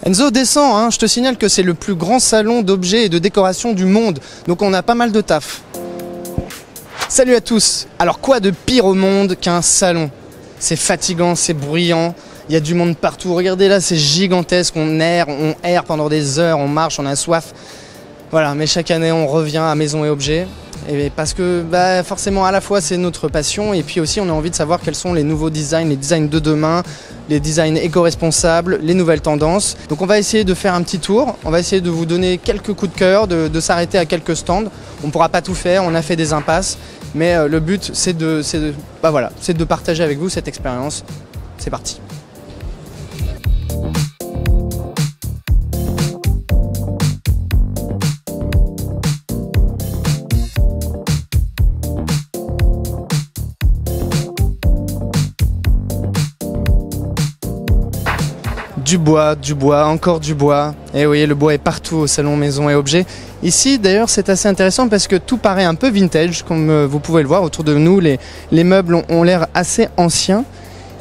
Enzo, descends, hein. Je te signale que c'est le plus grand salon d'objets et de décoration du monde, donc on a pas mal de taf. Salut à tous. Alors quoi de pire au monde qu'un salon? C'est fatigant, c'est bruyant, il y a du monde partout. Regardez là, c'est gigantesque, on erre pendant des heures, on marche, on a soif. Voilà, mais chaque année on revient à Maison et Objets. Et parce que forcément à la fois c'est notre passion et puis aussi on a envie de savoir quels sont les nouveaux designs, les designs de demain, les designs éco-responsables, les nouvelles tendances. Donc on va essayer de faire un petit tour, on va essayer de vous donner quelques coups de cœur, de s'arrêter à quelques stands. On ne pourra pas tout faire, on a fait des impasses, mais le but c'est de partager avec vous cette expérience. C'est parti. Du bois, encore du bois. Et oui, le bois est partout au salon Maison et Objets. Ici, d'ailleurs, c'est assez intéressant parce que tout paraît un peu vintage, comme vous pouvez le voir autour de nous. Les meubles ont l'air assez anciens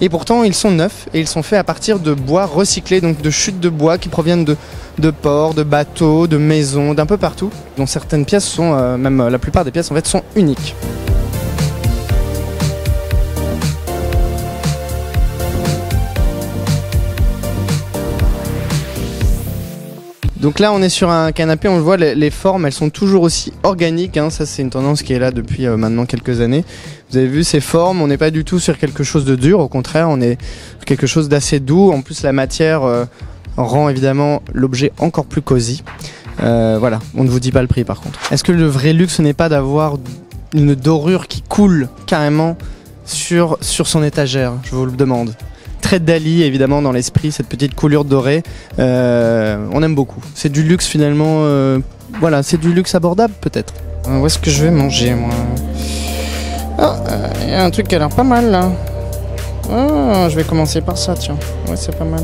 et pourtant ils sont neufs et ils sont faits à partir de bois recyclé, donc de chutes de bois qui proviennent de ports, de bateaux, de maisons, d'un peu partout. Dont certaines pièces sont, même la plupart des pièces en fait, sont uniques. Donc là on est sur un canapé, on le voit, les formes elles sont toujours aussi organiques, hein. Ça c'est une tendance qui est là depuis maintenant quelques années. Vous avez vu ces formes, on n'est pas du tout sur quelque chose de dur, au contraire on est sur quelque chose d'assez doux. En plus la matière rend évidemment l'objet encore plus cosy. Voilà, on ne vous dit pas le prix par contre. Est-ce que le vrai luxe ce n'est pas d'avoir une dorure qui coule carrément sur son étagère? Je vous le demande. Très Dali évidemment dans l'esprit, cette petite coulure dorée, on aime beaucoup. C'est du luxe finalement, voilà, c'est du luxe abordable peut-être. Où est-ce que je vais manger moi? Il y a un truc qui a l'air pas mal là. Je vais commencer par ça, tiens. Ouais, c'est pas mal.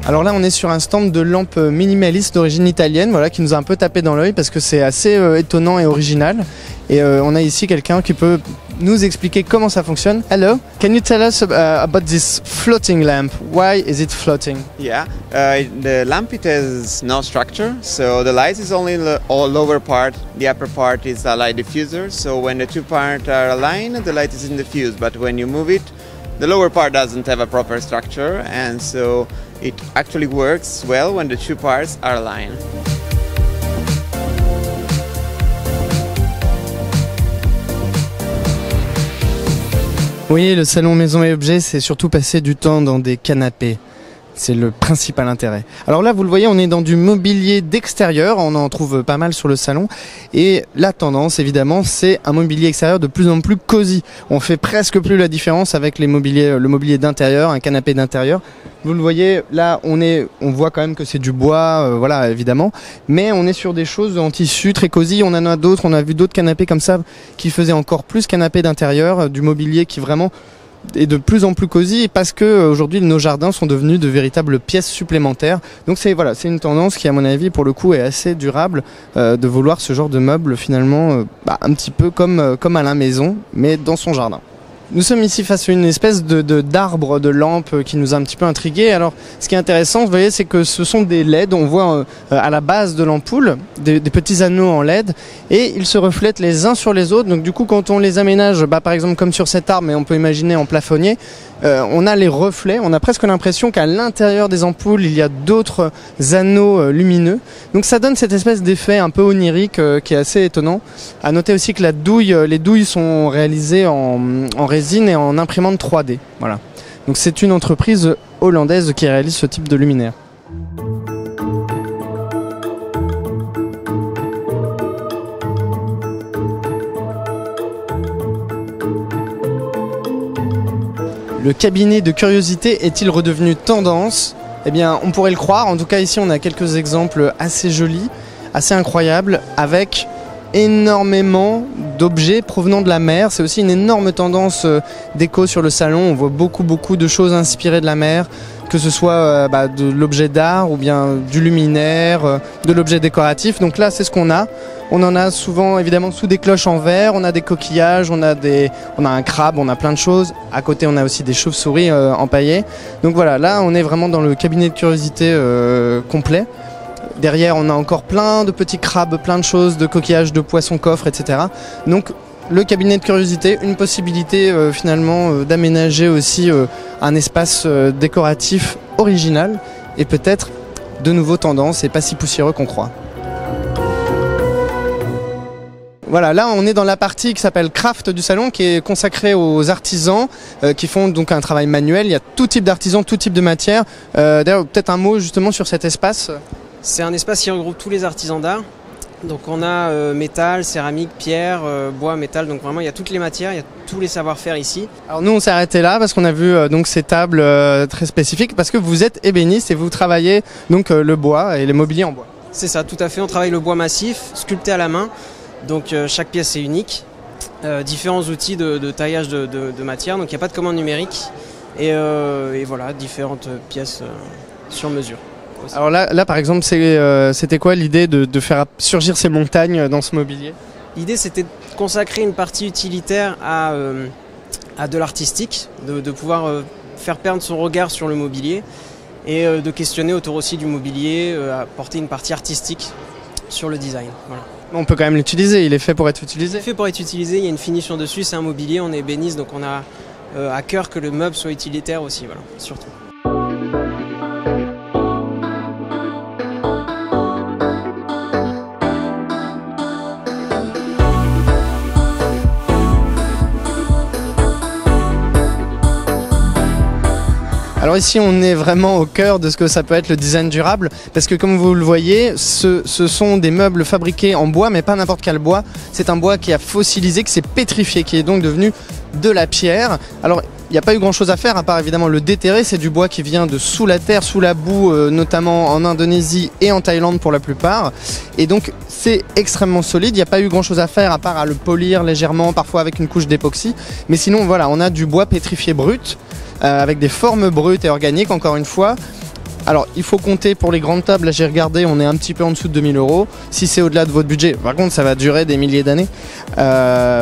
Alors là on est sur un stand de lampes minimalistes d'origine italienne, voilà, qui nous a un peu tapé dans l'œil parce que c'est assez étonnant et original. Et on a ici quelqu'un qui peut nous expliquer comment ça fonctionne. Hello, can you tell us about this floating lamp? Why is it floating? Yeah, the lamp it has no structure, so the light is only in the lower part. The upper part is a light diffuser, so when the two parts are aligned, the light is in the fuse. But when you move it, the lower part doesn't have a proper structure, and so it actually works well when the two parts are aligned. Oui, le salon Maison et Objets, c'est surtout passer du temps dans des canapés. C'est le principal intérêt. Alors là, vous le voyez, on est dans du mobilier d'extérieur. On en trouve pas mal sur le salon. Et la tendance, évidemment, c'est un mobilier extérieur de plus en plus cosy. On fait presque plus la différence avec le mobilier d'intérieur, un canapé d'intérieur. Vous le voyez, là, on voit quand même que c'est du bois, voilà, évidemment. Mais on est sur des choses en tissu très cosy. On en a d'autres. On a vu d'autres canapés comme ça qui faisaient encore plus canapé d'intérieur, du mobilier qui vraiment et de plus en plus cosy parce que aujourd'hui nos jardins sont devenus de véritables pièces supplémentaires. Donc c'est une tendance qui à mon avis pour le coup est assez durable de vouloir ce genre de meubles finalement un petit peu comme à la maison mais dans son jardin. Nous sommes ici face à une espèce d'arbre de lampe qui nous a un petit peu intrigués. Alors, ce qui est intéressant, vous voyez, c'est que ce sont des LED. On voit à la base de l'ampoule des petits anneaux en LED et ils se reflètent les uns sur les autres. Donc, du coup, quand on les aménage, par exemple comme sur cet arbre, mais on peut imaginer en plafonnier, on a les reflets. On a presque l'impression qu'à l'intérieur des ampoules, il y a d'autres anneaux lumineux. Donc, ça donne cette espèce d'effet un peu onirique qui est assez étonnant. À noter aussi que les douilles sont réalisées en résine et en imprimante 3D. Voilà. Donc c'est une entreprise hollandaise qui réalise ce type de luminaire. Le cabinet de curiosité est-il redevenu tendance? Eh bien, on pourrait le croire. En tout cas, ici, on a quelques exemples assez jolis, assez incroyables, avec énormément d'objets provenant de la mer. C'est aussi une énorme tendance déco sur le salon. On voit beaucoup de choses inspirées de la mer, que ce soit de l'objet d'art ou bien du luminaire, de l'objet décoratif. Donc là, c'est ce qu'on a. On en a souvent évidemment sous des cloches en verre, on a des coquillages, on a un crabe, on a plein de choses. À côté, on a aussi des chauves-souris empaillées. Donc voilà, là, on est vraiment dans le cabinet de curiosité complet. Derrière, on a encore plein de petits crabes, plein de choses, de coquillages, de poissons coffres, etc. Donc le cabinet de curiosité, une possibilité finalement d'aménager aussi un espace décoratif original et peut-être de nouveaux tendances et pas si poussiéreux qu'on croit. Voilà, là on est dans la partie qui s'appelle Craft du salon, qui est consacrée aux artisans qui font donc un travail manuel. Il y a tout type d'artisans, tout type de matière. D'ailleurs, peut-être un mot justement sur cet espace. C'est un espace qui regroupe tous les artisans d'art. Donc on a métal, céramique, pierre, bois, métal, donc vraiment il y a toutes les matières, il y a tous les savoir-faire ici. Alors nous on s'est arrêté là parce qu'on a vu donc ces tables très spécifiques, parce que vous êtes ébéniste et vous travaillez donc le bois et les mobiliers en bois. C'est ça, tout à fait, on travaille le bois massif, sculpté à la main, donc chaque pièce est unique, différents outils de taillage de matière, donc il n'y a pas de commande numérique et voilà, différentes pièces sur mesure. Alors là par exemple, c'était quoi l'idée de faire surgir ces montagnes dans ce mobilier? L'idée c'était de consacrer une partie utilitaire à de l'artistique, de pouvoir faire perdre son regard sur le mobilier et de questionner autour aussi du mobilier, apporter une partie artistique sur le design. Voilà. On peut quand même l'utiliser, il est fait pour être utilisé. Il est fait pour être utilisé, il y a une finition dessus, c'est un mobilier, on est ébéniste, donc on a à cœur que le meuble soit utilitaire aussi, voilà, surtout. Alors ici on est vraiment au cœur de ce que ça peut être le design durable, parce que comme vous le voyez, ce sont des meubles fabriqués en bois, mais pas n'importe quel bois. C'est un bois qui a fossilisé, qui s'est pétrifié, qui est donc devenu de la pierre. Alors il n'y a pas eu grand chose à faire à part évidemment le déterrer. C'est du bois qui vient de sous la terre, sous la boue, notamment en Indonésie et en Thaïlande pour la plupart. Et donc c'est extrêmement solide, il n'y a pas eu grand chose à faire à part à le polir légèrement, parfois avec une couche d'époxy. Mais sinon voilà, on a du bois pétrifié brut, avec des formes brutes et organiques encore une fois. Alors il faut compter pour les grandes tables, là j'ai regardé, on est un petit peu en dessous de 2000 €. Si c'est au-delà de votre budget, par contre ça va durer des milliers d'années.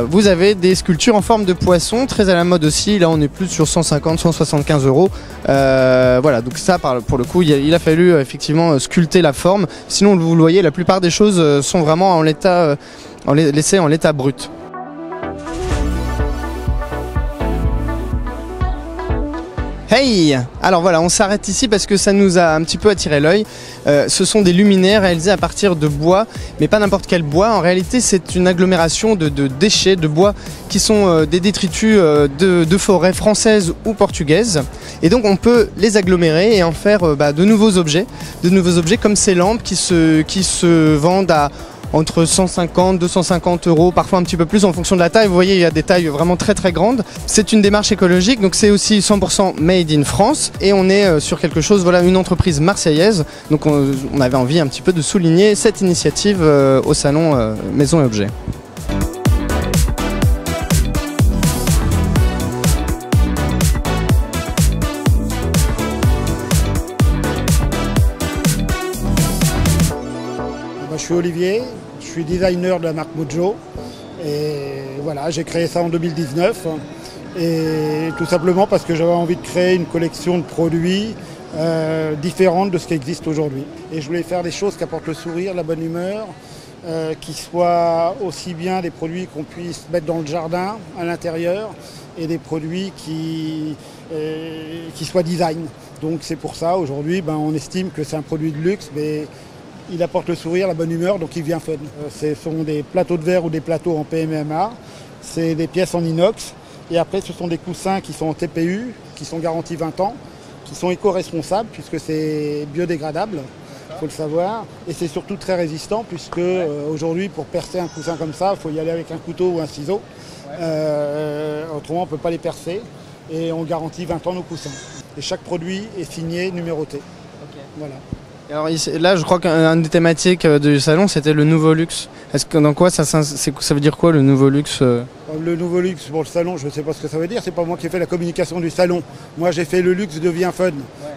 Vous avez des sculptures en forme de poisson, très à la mode aussi, là on est plus sur 150, 175 €. Voilà, donc ça pour le coup il a fallu effectivement sculpter la forme. Sinon vous le voyez, la plupart des choses sont vraiment en l'état, laissées en l'état brut. Hey! Alors voilà, on s'arrête ici parce que ça nous a un petit peu attiré l'œil. Ce sont des luminaires réalisés à partir de bois, mais pas n'importe quel bois. En réalité, c'est une agglomération de déchets, de bois qui sont des détritus de forêts françaises ou portugaises. Et donc on peut les agglomérer et en faire de nouveaux objets comme ces lampes qui se vendent à entre 150, 250 €, parfois un petit peu plus en fonction de la taille. Vous voyez, il y a des tailles vraiment très très grandes. C'est une démarche écologique, donc c'est aussi 100% made in France. Et on est sur quelque chose, voilà, une entreprise marseillaise. Donc on avait envie un petit peu de souligner cette initiative au salon Maison et Objets. Je suis Olivier, je suis designer de la marque Mojo et voilà, j'ai créé ça en 2019 et tout simplement parce que j'avais envie de créer une collection de produits différente de ce qui existe aujourd'hui. Et je voulais faire des choses qui apportent le sourire, la bonne humeur, qui soient aussi bien des produits qu'on puisse mettre dans le jardin, à l'intérieur, et des produits qui soient design. Donc c'est pour ça aujourd'hui on estime que c'est un produit de luxe, mais il apporte le sourire, la bonne humeur, donc il vient fun. Ce sont des plateaux de verre ou des plateaux en PMMA, c'est des pièces en inox, et après ce sont des coussins qui sont en TPU, qui sont garantis 20 ans, qui sont éco-responsables puisque c'est biodégradable, il faut le savoir, et c'est surtout très résistant puisque aujourd'hui pour percer un coussin comme ça, il faut y aller avec un couteau ou un ciseau, autrement on ne peut pas les percer, et on garantit 20 ans nos coussins. Et chaque produit est signé, numéroté. Okay. Voilà. Alors là, je crois qu'un des thématiques du salon, c'était le nouveau luxe. Est-ce que dans quoi ça veut dire quoi le nouveau luxe? Le nouveau luxe pour le salon, je ne sais pas ce que ça veut dire. C'est pas moi qui ai fait la communication du salon. Moi, j'ai fait le luxe devient fun.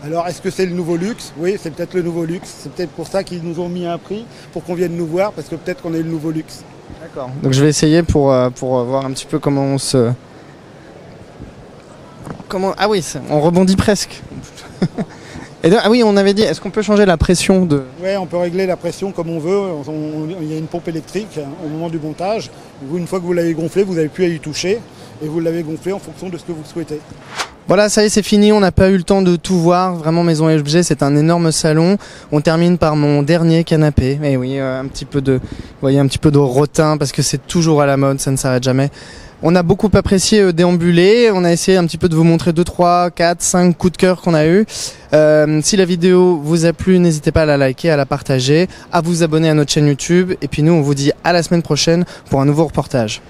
Alors, est-ce que c'est le nouveau luxe? Oui, c'est peut-être le nouveau luxe. C'est peut-être pour ça qu'ils nous ont mis un prix pour qu'on vienne nous voir, parce que peut-être qu'on est le nouveau luxe. D'accord. Donc je vais essayer pour voir un petit peu comment on se... Ah oui, on rebondit presque. Ah oui, on avait dit, est-ce qu'on peut changer la pression de... Oui, on peut régler la pression comme on veut. Il y a une pompe électrique au moment du montage. Une fois que vous l'avez gonflé, vous n'avez plus à y toucher. Et vous l'avez gonflé en fonction de ce que vous souhaitez. Voilà, ça y est, c'est fini. On n'a pas eu le temps de tout voir. Vraiment, Maison et Objets, c'est un énorme salon. On termine par mon dernier canapé. Et oui, un petit peu de rotin parce que c'est toujours à la mode, ça ne s'arrête jamais. On a beaucoup apprécié déambuler, on a essayé un petit peu de vous montrer 2, 3, 4, 5 coups de cœur qu'on a eu. Si la vidéo vous a plu, n'hésitez pas à la liker, à la partager, à vous abonner à notre chaîne YouTube. Et puis nous, on vous dit à la semaine prochaine pour un nouveau reportage.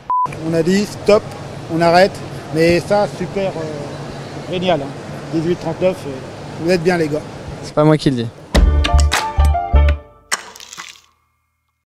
On a dit stop, on arrête, mais ça, super génial. 18-39, vous êtes bien les gars. C'est pas moi qui le dis.